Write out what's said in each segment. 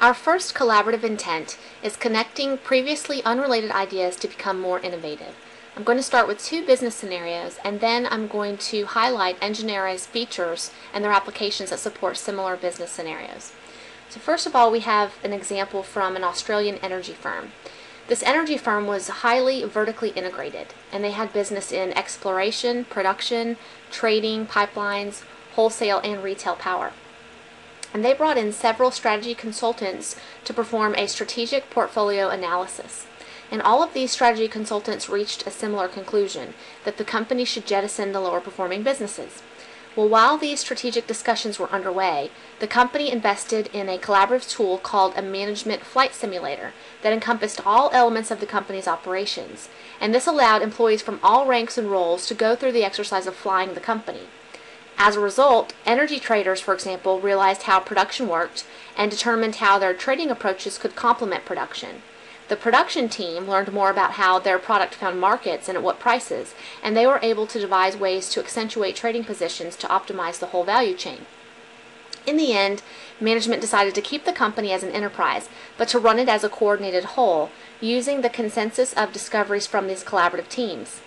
Our first collaborative intent is connecting previously unrelated ideas to become more innovative. I'm going to start with two business scenarios, and then I'm going to highlight Intent1's features and their applications that support similar business scenarios. So first of all, we have an example from an Australian energy firm. This energy firm was highly vertically integrated, and they had business in exploration, production, trading, pipelines, wholesale, and retail power. And they brought in several strategy consultants to perform a strategic portfolio analysis. And all of these strategy consultants reached a similar conclusion, that the company should jettison the lower performing businesses. Well, while these strategic discussions were underway, the company invested in a collaborative tool called a management flight simulator that encompassed all elements of the company's operations. And this allowed employees from all ranks and roles to go through the exercise of flying the company. As a result, energy traders, for example, realized how production worked and determined how their trading approaches could complement production. The production team learned more about how their product found markets and at what prices, and they were able to devise ways to accentuate trading positions to optimize the whole value chain. In the end, management decided to keep the company as an enterprise, but to run it as a coordinated whole, using the consensus of discoveries from these collaborative teams.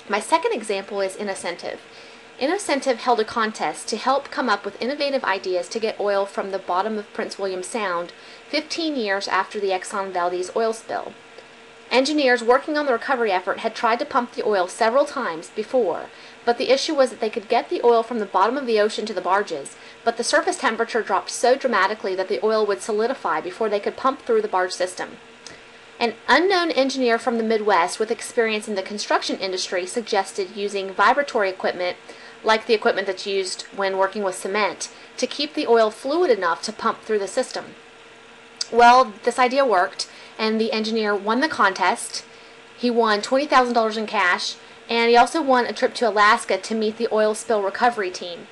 My second example is Intent1. Intent1 held a contest to help come up with innovative ideas to get oil from the bottom of Prince William Sound 15 years after the Exxon Valdez oil spill. Engineers working on the recovery effort had tried to pump the oil several times before, but the issue was that they could get the oil from the bottom of the ocean to the barges, but the surface temperature dropped so dramatically that the oil would solidify before they could pump through the barge system. An unknown engineer from the Midwest with experience in the construction industry suggested using vibratory equipment, like the equipment that's used when working with cement, to keep the oil fluid enough to pump through the system. Well, this idea worked, and the engineer won the contest. He won $20,000 in cash, and he also won a trip to Alaska to meet the oil spill recovery team.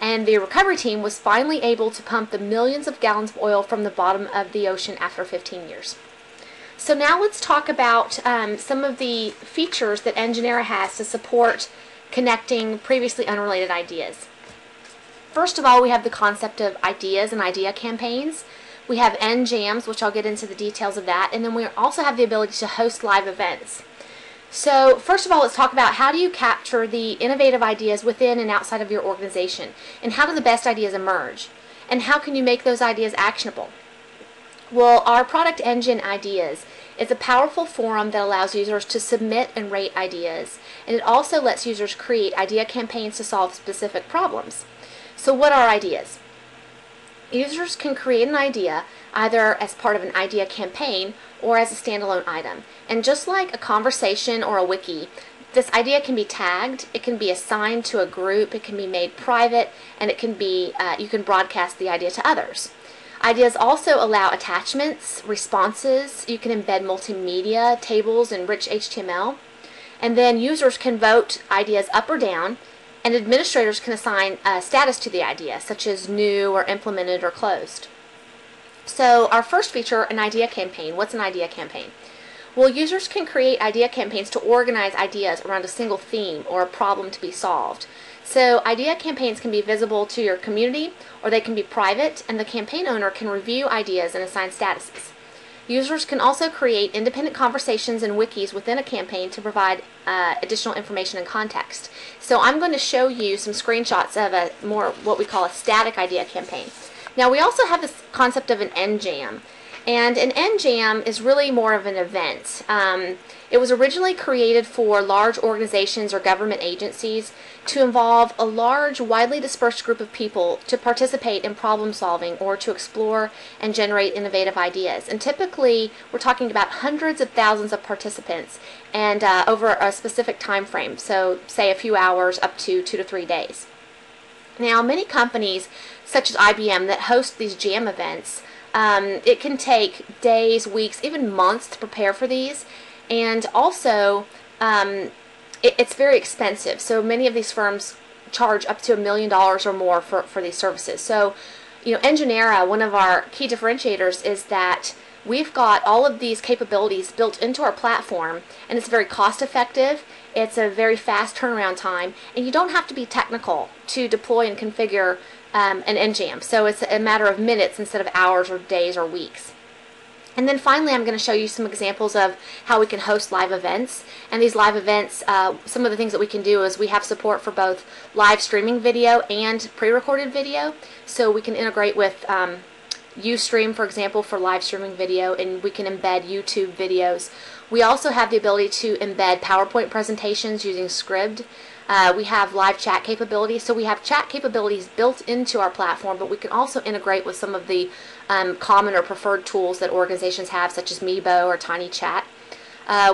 And the recovery team was finally able to pump the millions of gallons of oil from the bottom of the ocean after 15 years. So now let's talk about some of the features that Intent1 has to support connecting previously unrelated ideas. First of all, we have the concept of ideas and idea campaigns. We have Jams, which I'll get into the details of that, and then we also have the ability to host live events. So first of all, let's talk about how do you capture the innovative ideas within and outside of your organization, and how do the best ideas emerge, and how can you make those ideas actionable? Well, our product Engine Ideas is a powerful forum that allows users to submit and rate ideas, and it also lets users create idea campaigns to solve specific problems. So what are ideas? Users can create an idea either as part of an idea campaign or as a standalone item. And just like a conversation or a wiki, this idea can be tagged, it can be assigned to a group, it can be made private, and it can be you can broadcast the idea to others. Ideas also allow attachments, responses, you can embed multimedia, tables, and rich HTML. And then users can vote ideas up or down, and administrators can assign a status to the idea, such as new or implemented or closed. So our first feature, an idea campaign. What's an idea campaign? Well, users can create idea campaigns to organize ideas around a single theme or a problem to be solved. So idea campaigns can be visible to your community, or they can be private, and the campaign owner can review ideas and assign statuses. Users can also create independent conversations and wikis within a campaign to provide additional information and context. So I'm going to show you some screenshots of a more what we call a static idea campaign. Now we also have this concept of an end jam. And an end jam is really more of an event. It was originally created for large organizations or government agencies to involve a large, widely dispersed group of people to participate in problem solving or to explore and generate innovative ideas. And typically, we're talking about hundreds of thousands of participants and over a specific time frame, so say a few hours up to 2 to 3 days. Now, many companies, such as IBM, that host these jam events, it can take days, weeks, even months to prepare for these, and also it's very expensive. So many of these firms charge up to $1 million or more for these services. So, you know, Intent1, one of our key differentiators is that we've got all of these capabilities built into our platform, and it's very cost effective. It's a very fast turnaround time, and you don't have to be technical to deploy and configure an NJAM. So it's a matter of minutes instead of hours or days or weeks. And then finally, I'm going to show you some examples of how we can host live events. And these live events, some of the things that we can do is we have support for both live streaming video and pre-recorded video. So we can integrate with Ustream, for example, for live streaming video, and we can embed YouTube videos. We also have the ability to embed PowerPoint presentations using Scribd. We have live chat capabilities, so we have chat capabilities built into our platform, but we can also integrate with some of the common or preferred tools that organizations have, such as Meebo or TinyChat.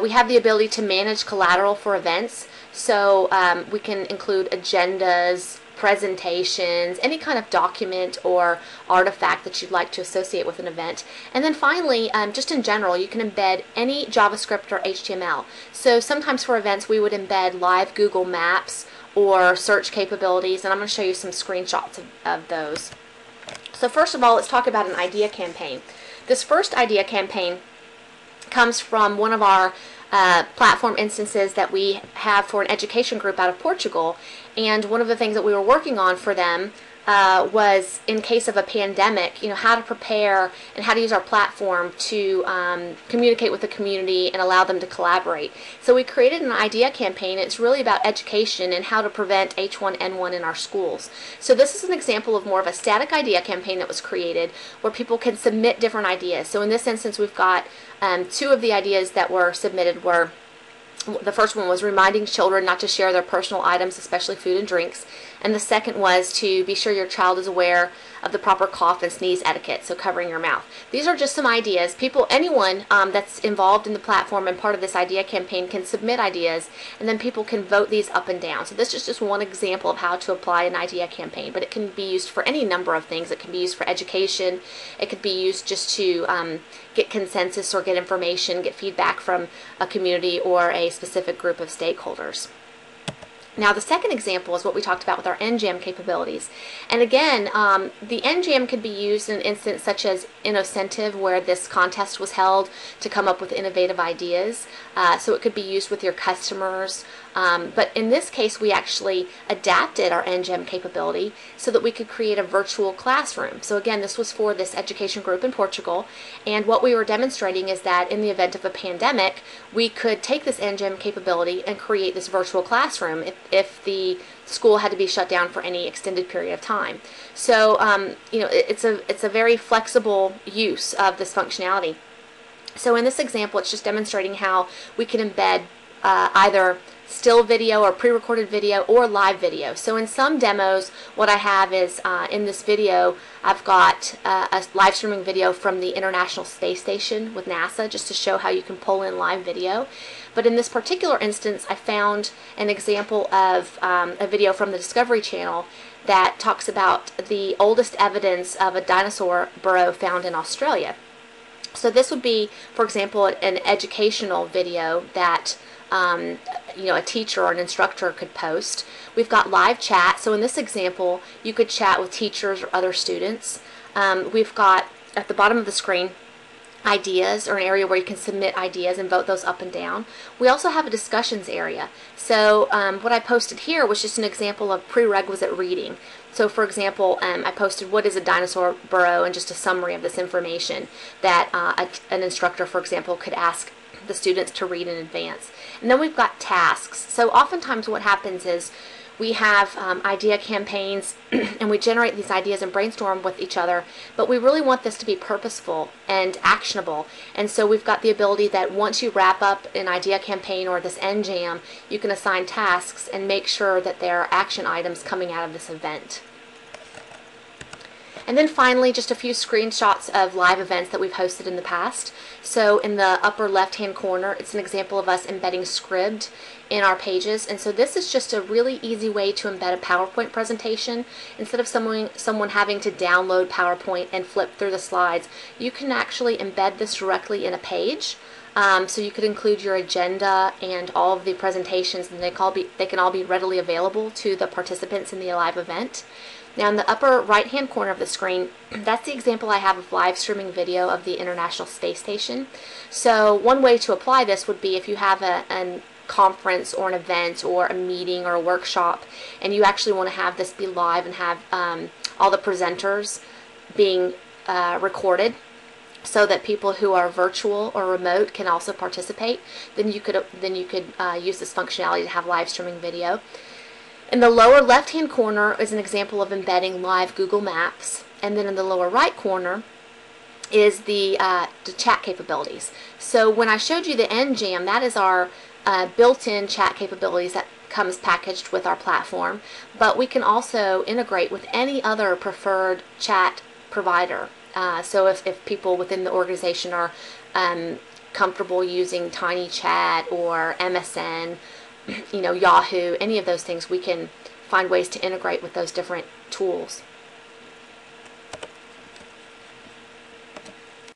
We have the ability to manage collateral for events, so we can include agendas, presentations, any kind of document or artifact that you'd like to associate with an event. And then finally, just in general, you can embed any JavaScript or HTML. So sometimes for events we would embed live Google Maps or search capabilities, and I'm going to show you some screenshots of those. So first of all, let's talk about an idea campaign. This first idea campaign comes from one of our platform instances that we have for an education group out of Portugal, and one of the things that we were working on for them was, in case of a pandemic, how to prepare and how to use our platform to communicate with the community and allow them to collaborate. So we created an idea campaign. It's really about education and how to prevent H1N1 in our schools. So this is an example of more of a static idea campaign that was created where people can submit different ideas. So in this instance, we've got two of the ideas that were submitted were, the first one was reminding children not to share their personal items, especially food and drinks. And the second was to be sure your child is aware of the proper cough and sneeze etiquette, so covering your mouth. These are just some ideas. Anyone that's involved in the platform and part of this idea campaign can submit ideas, and then people can vote these up and down. So this is just one example of how to apply an idea campaign, but it can be used for any number of things. It can be used for education. It could be used just to get consensus or get information, get feedback from a community or a specific group of stakeholders. Now the second example is what we talked about with our NJAM capabilities. And again, the NJAM could be used in an instance such as Innocentive, where this contest was held to come up with innovative ideas. So it could be used with your customers. But in this case, we actually adapted our NJAM capability so that we could create a virtual classroom. So again, this was for this education group in Portugal. And what we were demonstrating is that in the event of a pandemic, we could take this NJAM capability and create this virtual classroom if the school had to be shut down for any extended period of time. So it's a very flexible use of this functionality. So in this example, it's just demonstrating how we can embed either still video or pre-recorded video or live video. So in some demos, what I have is in this video, I've got a live streaming video from the International Space Station with NASA, just to show how you can pull in live video. But in this particular instance, I found an example of a video from the Discovery Channel that talks about the oldest evidence of a dinosaur burrow found in Australia. So this would be, for example, an educational video that a teacher or an instructor could post. We've got live chat. So in this example, you could chat with teachers or other students. We've got at the bottom of the screen ideas, or an area where you can submit ideas and vote those up and down. We also have a discussions area. So what I posted here was just an example of prerequisite reading. So for example, I posted what is a dinosaur burrow and just a summary of this information that an instructor, for example, could ask the students to read in advance. And then we've got tasks. So oftentimes what happens is we have idea campaigns and we generate these ideas and brainstorm with each other, but we really want this to be purposeful and actionable. And so we've got the ability that once you wrap up an idea campaign or this NJAM, you can assign tasks and make sure that there are action items coming out of this event. And then finally, just a few screenshots of live events that we've hosted in the past. So in the upper left-hand corner, it's an example of us embedding Scribd in our pages. And so this is just a really easy way to embed a PowerPoint presentation. Instead of someone having to download PowerPoint and flip through the slides, you can actually embed this directly in a page. So you could include your agenda and all of the presentations, and they can all be readily available to the participants in the live event. Now in the upper right hand corner of the screen, that's the example I have of live streaming video of the International Space Station. So one way to apply this would be if you have a conference or an event or a meeting or a workshop, and you actually want to have this be live and have all the presenters being recorded, so that people who are virtual or remote can also participate. Then you could use this functionality to have live streaming video. In the lower left hand corner is an example of embedding live Google Maps, and then in the lower right corner is the chat capabilities. So when I showed you the NJAM, that is our built-in chat capabilities that comes packaged with our platform, but we can also integrate with any other preferred chat provider. So if people within the organization are comfortable using TinyChat or MSN, Yahoo, any of those things, we can find ways to integrate with those different tools.